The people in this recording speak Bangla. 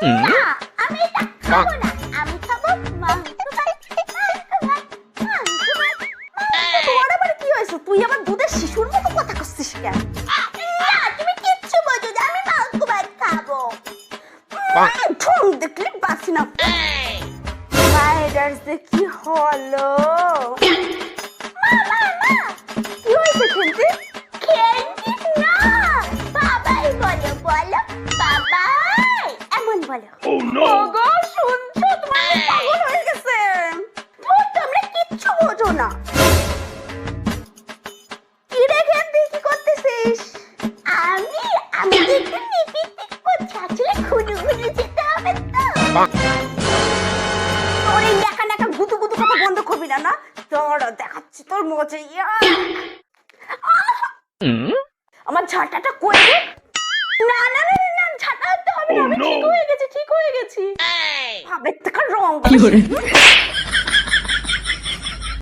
না, আমি এটা খাবো না। আমি খাবো মাংস ভাত, তোমার আবার কি হয়েছে? তুই আবার দুধের শিশুর মতো কথা করছিস কেন? না, তুমি কিচ্ছু বোঝো না, আমি মাংস ভাত খাবো। ঠুং দেখলে বাসি না। মায়ের যে কি হলো? কি হয়েছে খেলতে? খেলছি না, বাবাই বলো, বলো বাবাই, এমন বলো। ওগো শুনছো? তোমার পাগল হয়ে গেছে। তোমরা কিচ্ছু বোঝো না। কি রে খেলতে, কি করতেছিস? আমি আমি একটু লিপস্টিক পরছি, আসলে ঘুরু ঘুরু যেতে হবে তো। তোর এই একা একা গুতু গুতু কথা বন্ধ করবি না না? তোর দেখাচ্ছি তোর মজা। আমার ঝাঁটাটা কই রে? না না না না, ঝাঁটা হতে হবে না। আমি ঠিক হয়ে গেছি, ঠিক হয়ে গেছি। ভাবের থেকে রং